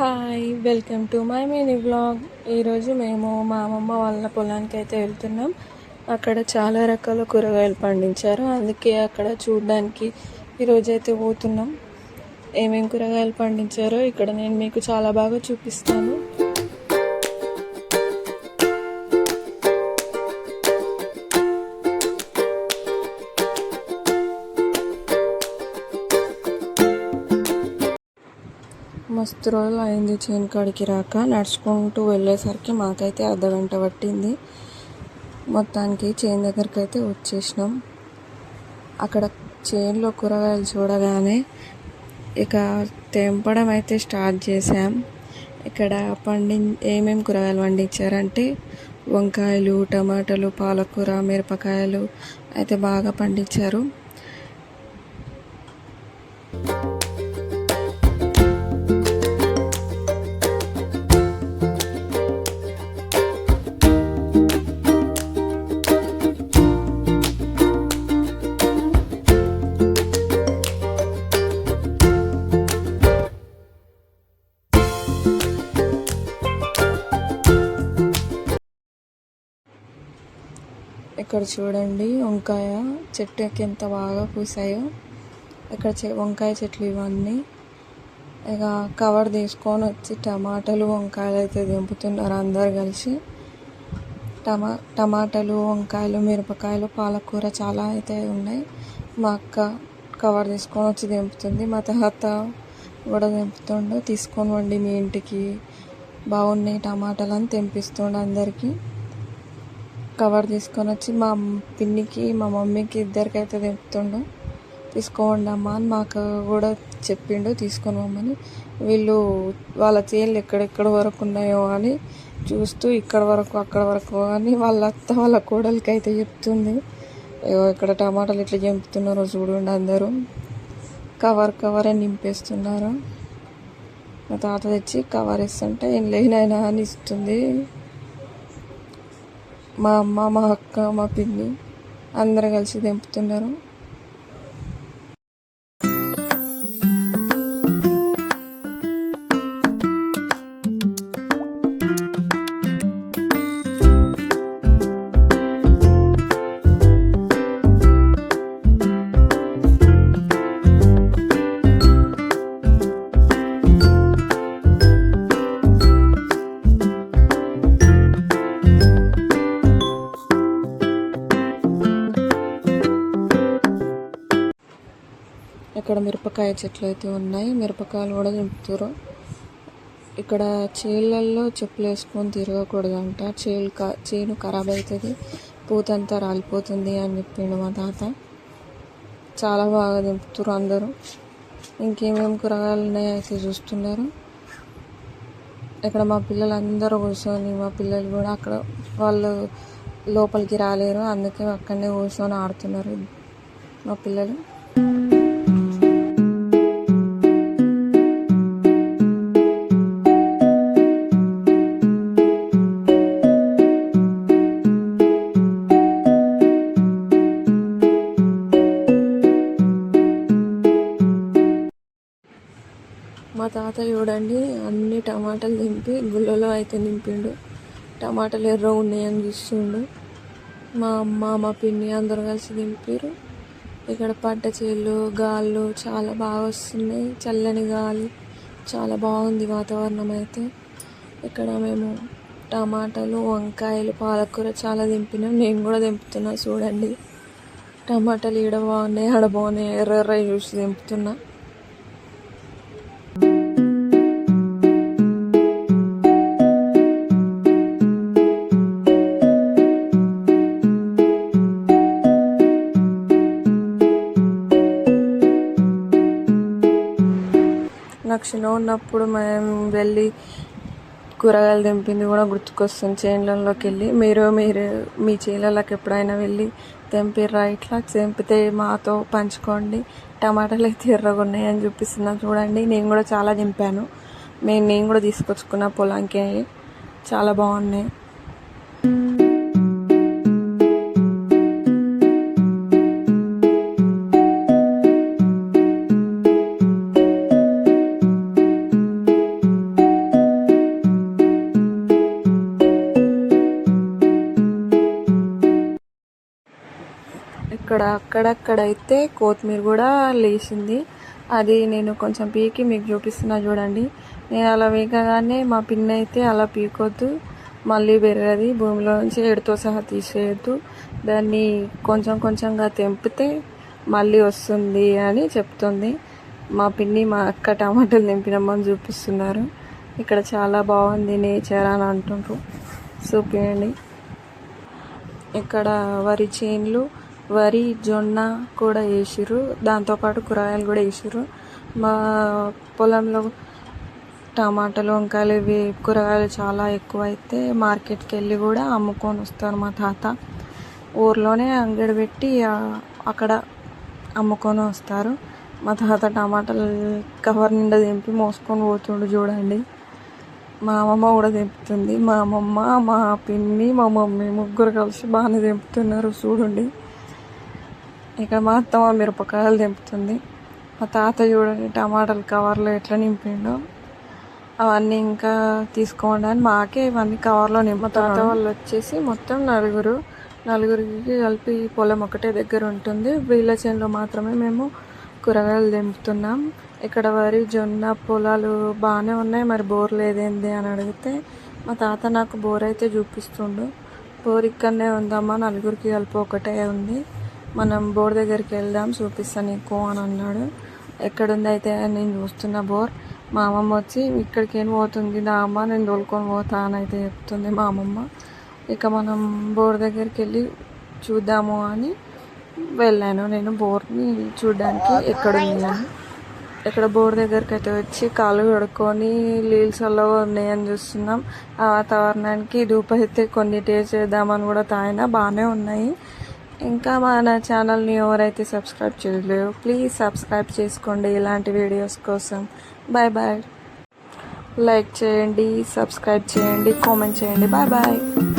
Hi welcome to my mini vlog. ఈరోజు మేము మా అమ్మమ్మ వాళ్ళ పొలానికి అయితే వెళ్తున్నాం. అక్కడ చాలా రకాల కూరగాయలు పండించారు, అందుకే అక్కడ చూడడానికి ఈరోజైతే పోతున్నాం. ఏమేం కూరగాయలు పండించారో ఇక్కడ నేను మీకు చాలా బాగా చూపిస్తాను. మస్తు రోజులు అయింది చేను కాడికి రాక. నడుచుకుంటూ వెళ్ళేసరికి మాకైతే అర్ధగంట పట్టింది. మొత్తానికి చేను దగ్గరికి అయితే వచ్చేసినాం. అక్కడ చేనులో కూరగాయలు చూడగానే ఇక తెంపడం అయితే స్టార్ట్ చేసాం. ఇక్కడ ఏమేమి కూరగాయలు పండించారంటే వంకాయలు, టమాటాలు, పాలకూర, మిరపకాయలు అయితే బాగా పండించారు. ఇక్కడ చూడండి వంకాయ చెట్టుకి ఎంత బాగా పూసాయో. ఇక్కడ వంకాయ చెట్లు ఇవన్నీ. ఇక కవర్ తీసుకొని వచ్చి టమాటాలు, వంకాయలు అయితే దింపుతున్నారు అందరు కలిసి. టమాటాలు, వంకాయలు, మిరపకాయలు, పాలకూర చాలా అయితే ఉన్నాయి. మా అక్క కవర్ తీసుకొని వచ్చి దింపుతుంది. మా తాత కూడా దింపుతుండు. తీసుకొని వండి మీ ఇంటికి బాగున్నాయి టమాటాలు అని తెంపిస్తుండు అందరికీ. కవర్ తీసుకొని వచ్చి మా పిన్నికి, మా మమ్మీకి ఇద్దరికైతే తెంపుతుండు. తీసుకోండి అమ్మా అని మాకు కూడా చెప్పిండు తీసుకొని పోమని. వీళ్ళు వాళ్ళ చేనులు ఎక్కడెక్కడ వరకు ఉన్నాయో అని చూస్తూ ఇక్కడ వరకు అక్కడ వరకు అని వాళ్ళ అత్త వాళ్ళ కోడలికి అయితే చెప్తుంది. ఇక్కడ టమాటాలు ఎట్లా చంపుతున్నారో చూడండి అందరూ. కవరే నింపేస్తున్నారు. మా తాత తెచ్చి కవర్ ఇస్తుంటే ఏం లేనైనా అని ఇస్తుంది. మా అమ్మ, మా అక్క, మా పిన్ని అందరూ కలిసి తెంపుతున్నారు. ఇక్కడ మిరపకాయ చెట్లు అయితే ఉన్నాయి. మిరపకాయలు కూడా దింపుతారు. ఇక్కడ చేళ్ళల్లో చెప్పులు వేసుకొని తిరగకూడదంట. చేను ఖరాబ్ అవుతుంది, పూతంతా రాలిపోతుంది అని చెప్పిండు మా తాత. చాలా బాగా దింపుతారు అందరూ. ఇంకేమేమి కూరగాయలు ఉన్నాయో అయితే చూస్తున్నారు. ఇక్కడ మా పిల్లలు అందరూ కూర్చొని, మా పిల్లలు కూడా అక్కడ వాళ్ళు లోపలికి రాలేరు, అందుకే అక్కడనే కూర్చొని ఆడుతున్నారు మా పిల్లలు. మా తాత చూడండి అన్ని టమాటాలు దింపి గుళ్ళలో అయితే నింపిండు. టమాటాలు ఎర్ర ఉన్నాయని చూస్తుండు. మా అమ్మ, మా పిన్ని అందరూ కలిసి దింపారు. ఇక్కడ పంట చేలు, గాళ్ళు చాలా బాగా వస్తున్నాయి. చల్లని గాలి, చాలా బాగుంది వాతావరణం అయితే. ఇక్కడ మేము టమాటాలు, వంకాయలు, పాలకూర చాలా దింపినాం. నేను కూడా దింపుతున్నా చూడండి. టమాటాలు ఈడ బాగున్నాయి, ఆడ బాగున్నాయి, ఎర్ర చూసి దింపుతున్నా. నాకు చిన్న ఉన్నప్పుడు మేము వెళ్ళి కూరగాయలు తెంపింది కూడా గుర్తుకొస్తుంది చేనులలోకి వెళ్ళి. మీరు మీ చేనులలోకి ఎప్పుడైనా వెళ్ళి తెంపిర్రా? ఇట్లా తెంపితే మాతో పంచుకోండి. టమాటాలు అయితే ఎర్రగా ఉన్నాయి అని చూపిస్తున్నాను చూడండి. నేను కూడా చాలా తెంపాను. నేను కూడా తీసుకొచ్చుకున్న పొలానికి. చాలా బాగున్నాయి. అక్కడక్కడైతే కొత్తిమీర కూడా లేచింది. అది నేను కొంచెం పీకి మీకు చూపిస్తున్నా చూడండి. నేను అలా వేగగానే మా పిన్ని అయితే అలా పీకొద్దు, మళ్ళీ పెరగది, భూమిలో నుంచి ఏడుతో సహా తీసేయద్దు, దాన్ని కొంచెం కొంచెంగా తెంపితే మళ్ళీ వస్తుంది అని చెప్తుంది. మా పిన్ని మా అక్క టమాటాలు తెంపినమ్మని చూపిస్తున్నారు. ఇక్కడ చాలా బాగుంది నేచర్ అని అంటుండ్రు. చూపించండి. ఇక్కడ వరి చేన్లు, వరి జొన్న కూడా వేసిర్రు, దాంతోపాటు కూరగాయలు కూడా వేసిర్రు. మా పొలంలో టమాటాలు, వంకాయలు, ఇవి కూరగాయలు చాలా ఎక్కువ అయితే మార్కెట్కి వెళ్ళి కూడా అమ్ముకొని వస్తారు మా తాత. ఊర్లోనే అంగడి పెట్టి అక్కడ అమ్ముకొని వస్తారు. మా తాత టమాటాలు కవర్ నిండా దింపి మోసుకొని పోతుండు చూడండి. మా అమ్మమ్మ కూడా దింపుతుంది. మా అమ్మమ్మ, మా పిన్ని, మా మమ్మీ ముగ్గురు కలిసి బాగానే దింపుతున్నారు చూడండి. ఇక మా అత్తమ్మ మిరపకాయలు దింపుతుంది. మా తాత చూడండి టమాటాలు కవర్లో ఎట్లా నింపిండో. అవన్నీ ఇంకా తీసుకోండి అని మాకే ఇవన్నీ కవర్లో నింపు. మా తాత వాళ్ళు వచ్చేసి మొత్తం నలుగురికి కలిపి పొలం ఒకటే దగ్గర ఉంటుంది. వీళ్ళ చేనులో మాత్రమే మేము కూరగాయలు దింపుతున్నాం. ఇక్కడ వరి జొన్న పొలాలు బాగానే ఉన్నాయి, మరి బోర్ లేదేంది అని అడిగితే మా తాత నాకు బోర్ అయితే చూపిస్తుండు. బోర్ ఇక్కడనే ఉందమ్మా, నలుగురికి కలిపి ఒకటే ఉంది, మనం బోర్ దగ్గరికి వెళ్దాం చూపిస్తాను నీకు అని అన్నాడు. ఎక్కడుంది అయితే నేను చూస్తున్న బోర్. మా అమ్మమ్మ వచ్చి ఇక్కడికి ఏం పోతుంది నా అమ్మ, నేను తోలుకొని పోతా అని అయితే చెప్తుంది మా అమ్మమ్మ. ఇక మనం బోర్ దగ్గరికి వెళ్ళి చూద్దాము అని వెళ్ళాను నేను బోర్ని చూడడానికి ఎక్కడుంది అని. ఇక్కడ బోర్ దగ్గరికి అయితే వచ్చి కాళ్ళు కడుక్కొని నీళ్ళలో ఉన్నాయని చూస్తున్నాం. ఆ వాతావరణానికి ధూప అయితే కొన్ని టేస్ట్ చేద్దామని కూడా తాగినా బాగానే ఉన్నాయి. ఇంకా మన ఛానల్ని ఎవరైతే సబ్స్క్రైబ్ చేయలేరు ప్లీజ్ సబ్స్క్రైబ్ చేసుకోండి ఇలాంటి వీడియోస్ కోసం. Bye bye. లైక్ చేయండి, సబ్స్క్రైబ్ చేయండి, కామెంట్ చేయండి. Bye bye.